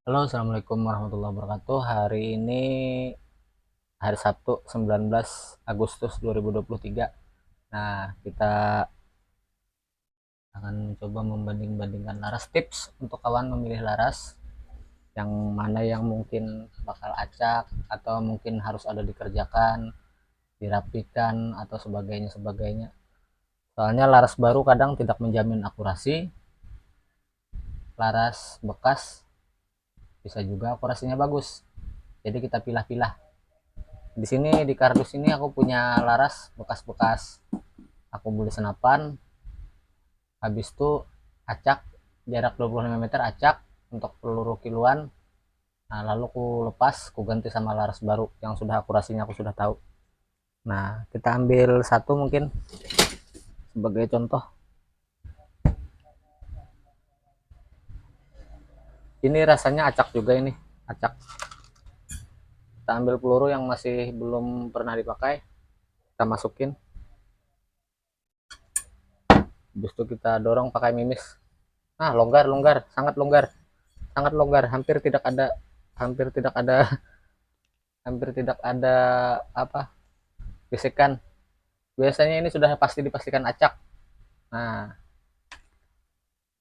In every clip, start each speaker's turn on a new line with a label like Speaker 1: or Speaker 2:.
Speaker 1: Halo, Assalamualaikum warahmatullahi wabarakatuh. Hari ini hari Sabtu 19 Agustus 2023. Nah, kita akan mencoba membanding-bandingkan laras, tips untuk kawan memilih laras yang mana yang mungkin bakal acak atau mungkin harus ada dikerjakan, dirapikan atau sebagainya. Soalnya laras baru kadang tidak menjamin akurasi, laras bekas bisa juga akurasinya bagus. Jadi kita pilah-pilah. Di sini di kardus ini aku punya laras bekas-bekas aku beli senapan, habis itu acak jarak 25 meter, acak untuk peluru kiluan. Nah, lalu aku lepas, aku ganti sama laras baru yang sudah akurasinya aku sudah tahu. Nah, kita ambil satu mungkin sebagai contoh. Ini rasanya acak juga ini, acak. Kita ambil peluru yang masih belum pernah dipakai, kita masukin. Habis itu kita dorong pakai mimis. Nah, longgar, longgar, sangat longgar, sangat longgar, hampir tidak ada, hampir tidak ada apa bisikan. Biasanya ini sudah pasti dipastikan acak. Nah,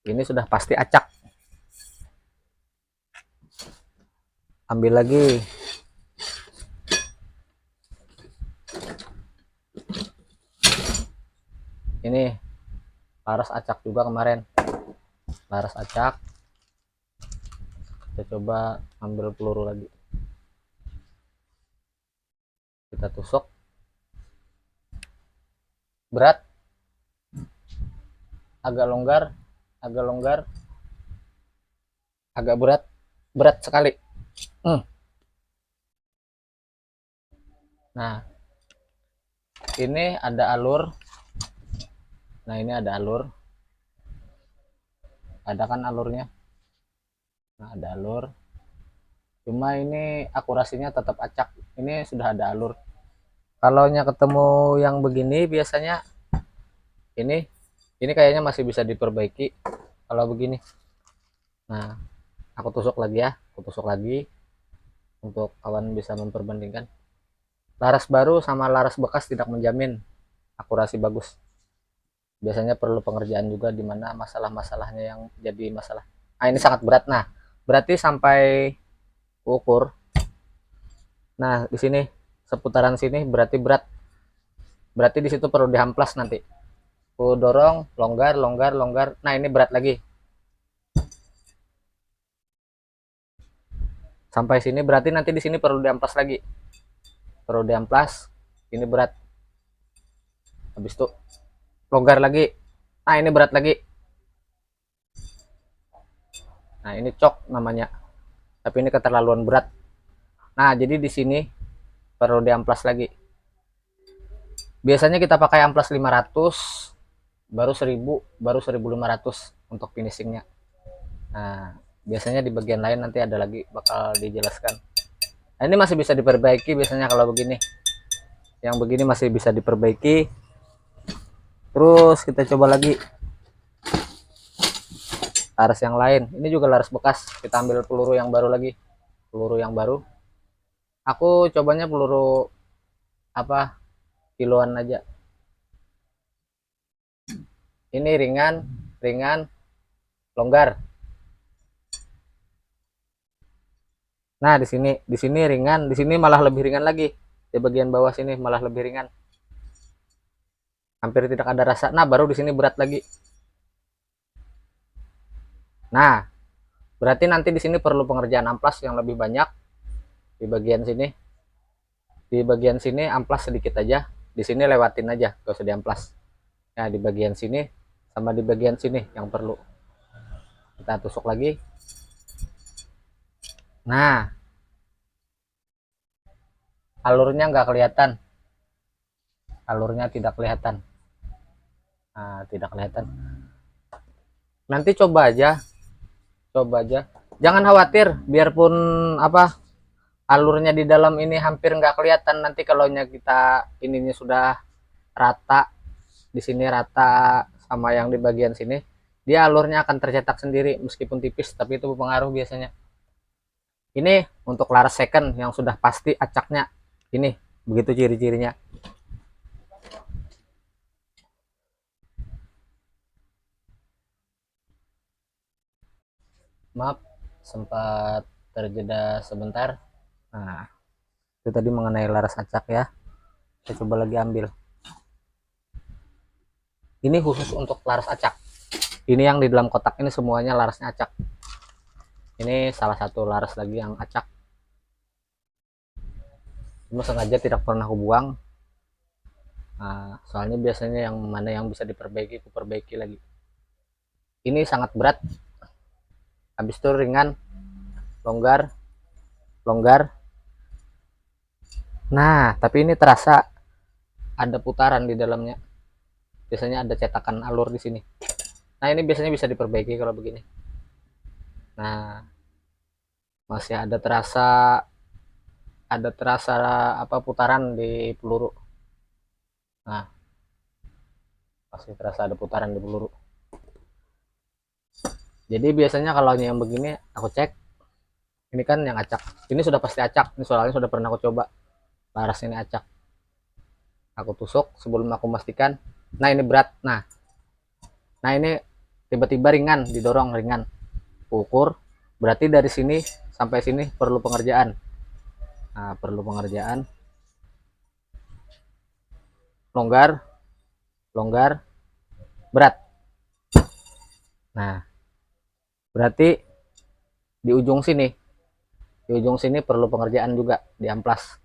Speaker 1: ini sudah pasti acak. Ambil lagi. Ini laras acak juga kemarin. Laras acak. Kita coba ambil peluru lagi. Kita tusuk. Berat. Agak longgar. Agak longgar. Agak berat. Berat sekali. Nah, ini ada alur. Nah, ini ada alur. Ada kan alurnya? Nah, ada alur. Cuma ini akurasinya tetap acak. Ini sudah ada alur. Kalau ketemu yang begini biasanya ini kayaknya masih bisa diperbaiki kalau begini. Nah, aku tusuk lagi ya, aku tusuk lagi untuk kawan bisa memperbandingkan. Laras baru sama laras bekas tidak menjamin akurasi bagus. Biasanya perlu pengerjaan juga di mana masalah-masalahnya yang jadi masalah. Nah, ini sangat berat. Nah, berarti sampai ukur. Nah, di sini seputaran sini berarti berat. Berarti di situ perlu dihamplas nanti. Aku dorong, longgar, longgar, longgar. Nah, ini berat lagi. Sampai sini berarti nanti di sini perlu diamplas lagi. Perlu diamplas. Ini berat. Habis itu longgar lagi. Nah, ini berat lagi. Nah, ini cok namanya. Tapi ini keterlaluan berat. Nah, jadi di sini perlu diamplas lagi. Biasanya kita pakai amplas 500, baru 1000, baru 1500 untuk finishingnya. Nah, biasanya di bagian lain nanti ada lagi bakal dijelaskan. Nah, ini masih bisa diperbaiki biasanya kalau begini. Yang begini masih bisa diperbaiki. Terus kita coba lagi laras yang lain. Ini juga laras bekas. Kita ambil peluru yang baru lagi. Peluru yang baru. Aku cobanya peluru apa? Kiloan aja. Ini ringan, ringan, longgar. Nah, di sini ringan, di sini malah lebih ringan lagi. Di bagian bawah sini malah lebih ringan. Hampir tidak ada rasa. Nah, baru di sini berat lagi. Nah, berarti nanti di sini perlu pengerjaan amplas yang lebih banyak di bagian sini. Di bagian sini amplas sedikit aja. Di sini lewatin aja, gak usah diamplas. Nah, di bagian sini sama di bagian sini yang perlu. Kita tusuk lagi. Nah, alurnya nggak kelihatan. Alurnya tidak kelihatan. Nah, tidak kelihatan. Nanti coba aja. Jangan khawatir, biarpun apa alurnya di dalam ini hampir nggak kelihatan. Nanti kalau kita ininya sudah rata, di sini rata sama yang di bagian sini, dia alurnya akan tercetak sendiri meskipun tipis, tapi itu berpengaruh biasanya. Ini untuk laras second yang sudah pasti acaknya. Ini begitu ciri-cirinya. Maaf, sempat terjeda sebentar. Nah, itu tadi mengenai laras acak ya. Saya coba lagi ambil. Ini khusus untuk laras acak. Ini yang di dalam kotak ini semuanya larasnya acak. Ini salah satu laras lagi yang acak. Cuma sengaja tidak pernah aku buang. Nah, soalnya biasanya yang mana yang bisa diperbaiki, aku perbaiki lagi. Ini sangat berat. Habis itu ringan, longgar, longgar. Nah, tapi ini terasa ada putaran di dalamnya. Biasanya ada cetakan alur di sini. Nah, ini biasanya bisa diperbaiki kalau begini. Nah, masih ada terasa apa putaran di peluru. Nah, masih terasa ada putaran di peluru. Jadi biasanya kalau yang begini aku cek, ini kan yang acak. Ini sudah pasti acak. Ini soalnya sudah pernah aku coba. Laras ini acak. Aku tusuk sebelum aku memastikan. Nah, ini berat. Nah ini tiba-tiba ringan, didorong ringan. Ukur. Berarti dari sini sampai sini perlu pengerjaan. Nah, perlu pengerjaan. Longgar, longgar, berat. Nah, berarti di ujung sini perlu pengerjaan juga, diamplas.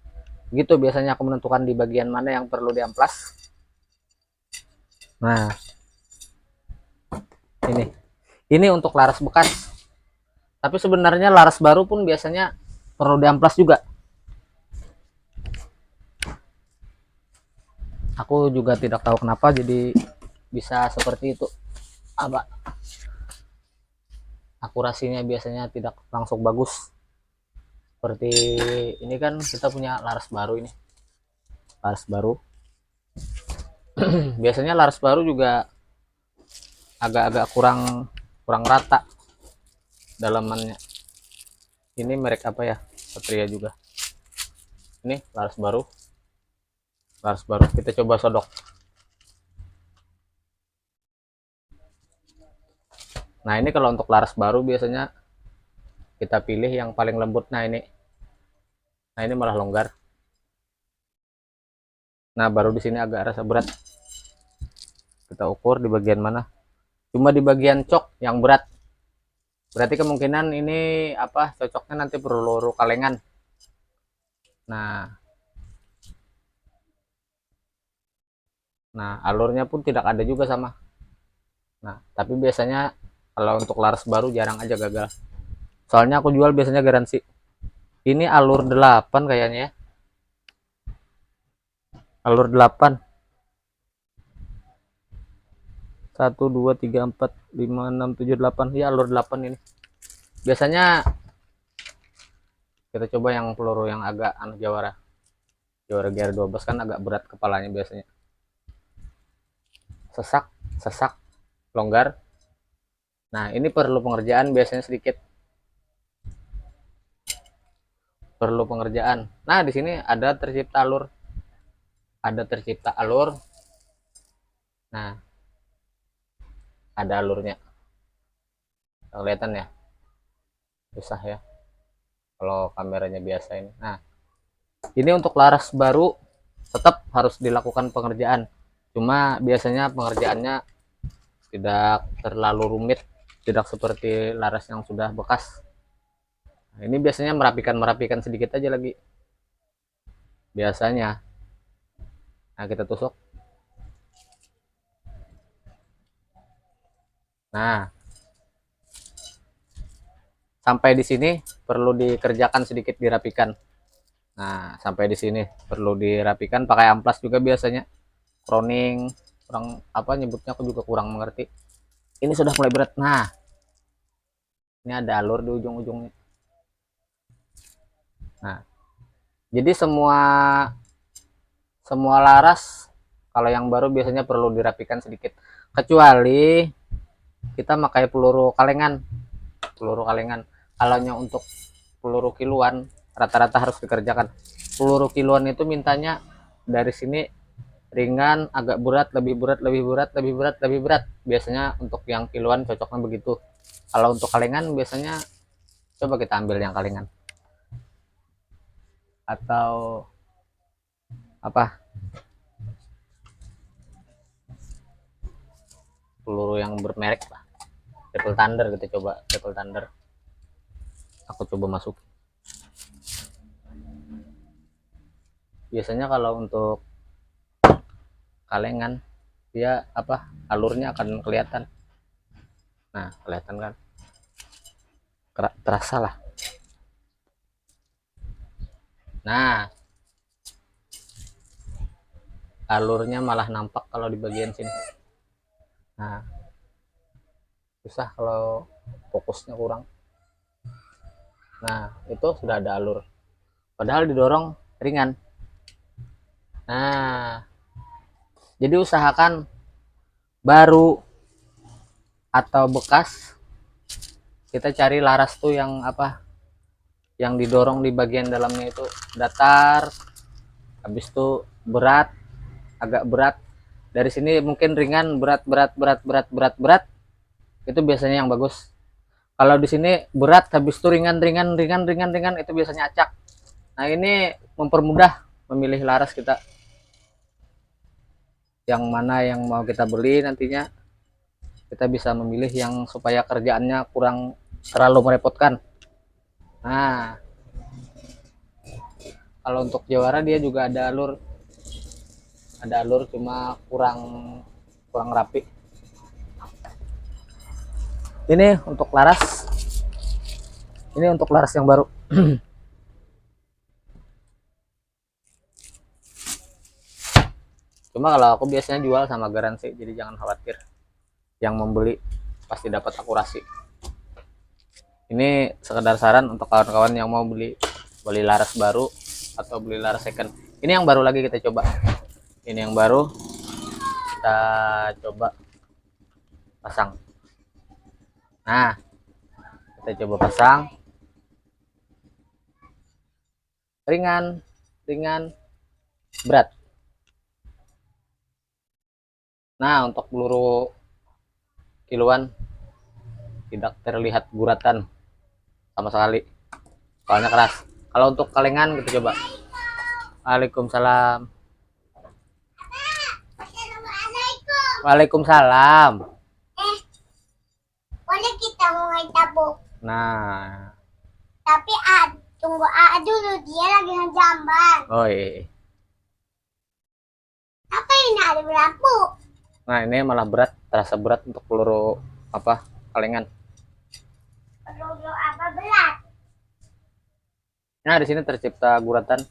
Speaker 1: Gitu biasanya aku menentukan di bagian mana yang perlu diamplas. Nah, ini untuk laras bekas. Tapi sebenarnya laras baru pun biasanya perlu diamplas juga. Aku juga tidak tahu kenapa jadi bisa seperti itu. Apa? Akurasinya biasanya tidak langsung bagus. Seperti ini kan kita punya laras baru ini. Laras baru. Biasanya laras baru juga agak-agak kurang rata dalamannya. Ini merek apa ya? Satria juga. Ini laras baru. Laras baru. Kita coba sodok. Nah, ini kalau untuk laras baru biasanya kita pilih yang paling lembut. Nah, ini malah longgar. Nah, baru di sini agak rasa berat. Kita ukur di bagian mana? Cuma di bagian cok yang berat. Berarti kemungkinan ini apa? Cocoknya nanti peluru kalengan. Nah, alurnya pun tidak ada juga sama. Nah, tapi biasanya kalau untuk laras baru jarang aja gagal. Soalnya aku jual biasanya garansi. Ini alur 8 kayaknya ya. Alur 8. 1 2 3 4 5 6 7 8. Ya, alur 8 ini. Biasanya kita coba yang peluru yang agak Jawara. Jawara GR12 kan agak berat kepalanya biasanya. Sesak, sesak, longgar. Nah, ini perlu pengerjaan biasanya sedikit. Perlu pengerjaan. Nah, di sini ada tercipta alur. Ada tercipta alur. Nah, ada alurnya. Kelihatan ya? Susah ya. Kalau kameranya biasa ini. Nah, ini untuk laras baru tetap harus dilakukan pengerjaan. Cuma biasanya pengerjaannya tidak terlalu rumit, tidak seperti laras yang sudah bekas. Nah, ini biasanya merapikan sedikit aja lagi. Biasanya. Nah, kita tusuk. Nah, sampai di sini perlu dikerjakan sedikit, dirapikan. Nah, sampai di sini perlu dirapikan pakai amplas juga biasanya. Kroning, kurang apa nyebutnya aku juga kurang mengerti. Ini sudah mulai berat. Nah, ini ada alur di ujung-ujungnya. Nah, jadi semua laras kalau yang baru biasanya perlu dirapikan sedikit. Kecuali kita pakai peluru kalengan. Peluru kalengan. Kalau untuk peluru kiloan rata-rata harus dikerjakan. Peluru kiloan itu mintanya dari sini ringan, agak berat, lebih berat, lebih berat, lebih berat, lebih berat. Biasanya untuk yang kiloan cocoknya begitu. Kalau untuk kalengan biasanya coba kita ambil yang kalengan atau apa, peluru yang bermerek lah, Triple Thunder. Kita coba Triple Thunder, aku coba masuk. Biasanya kalau untuk kalengan dia apa, alurnya akan kelihatan. Nah, kelihatan kan, terasa lah. Nah, alurnya malah nampak kalau di bagian sini. Nah, susah kalau fokusnya kurang. Nah, itu sudah ada alur, padahal didorong ringan. Nah, jadi usahakan baru atau bekas, kita cari laras tuh yang apa, yang didorong di bagian dalamnya itu datar, habis itu berat, agak berat. Dari sini mungkin ringan, berat, berat, berat, berat, berat, berat, itu biasanya yang bagus. Kalau di sini berat, habis itu ringan, ringan, ringan, ringan, ringan, itu biasanya acak. Nah, ini mempermudah memilih laras kita, yang mana yang mau kita beli nantinya. Kita bisa memilih yang supaya kerjaannya kurang terlalu merepotkan. Nah, kalau untuk jawara dia juga ada alur, cuma kurang rapi. Ini untuk laras yang baru. Cuma kalau aku biasanya jual sama garansi, jadi jangan khawatir, yang membeli pasti dapat akurasi. Ini sekedar saran untuk kawan-kawan yang mau beli laras baru atau beli laras second. Ini yang baru lagi kita coba. Ini yang baru kita coba pasang. Nah, kita coba pasang. Ringan, ringan, berat. Nah, untuk peluru kiloan tidak terlihat guratan sama sekali, soalnya keras. Kalau untuk kalengan kita coba. Waalaikumsalam. Waalaikumsalam.
Speaker 2: Boleh kita mulai tabung.
Speaker 1: Nah,
Speaker 2: Tapi tunggu dulu, dia lagi ngejamban.
Speaker 1: oh iya.
Speaker 2: Apa ini ada lampu?
Speaker 1: Nah, ini malah berat, terasa berat untuk peluru apa, kalengan.
Speaker 2: Peluru apa berat?
Speaker 1: Nah, di sini tercipta guratan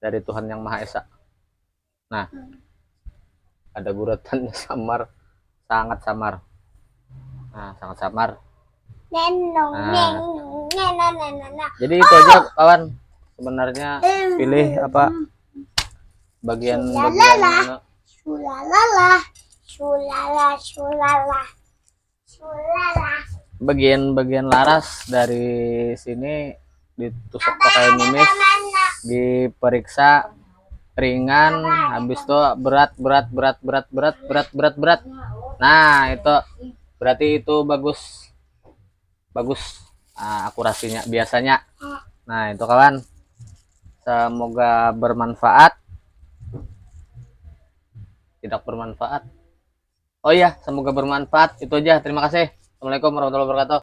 Speaker 1: dari Tuhan Yang Maha Esa. Nah, ada guratannya samar, sangat samar. Nah, sangat samar. Jadi itu aja kawan, sebenarnya pilih apa bagian
Speaker 2: Sulala, sulala, sulala.
Speaker 1: bagian laras. Dari sini ditusuk pakai mimis, diperiksa ringan, habis itu berat, berat, berat, berat, berat, berat, berat, berat. Nah, itu berarti itu bagus akurasinya biasanya. Nah, itu kawan, semoga bermanfaat. Tidak bermanfaat, oh iya, semoga bermanfaat. Itu aja, terima kasih. Assalamualaikum warahmatullahi wabarakatuh.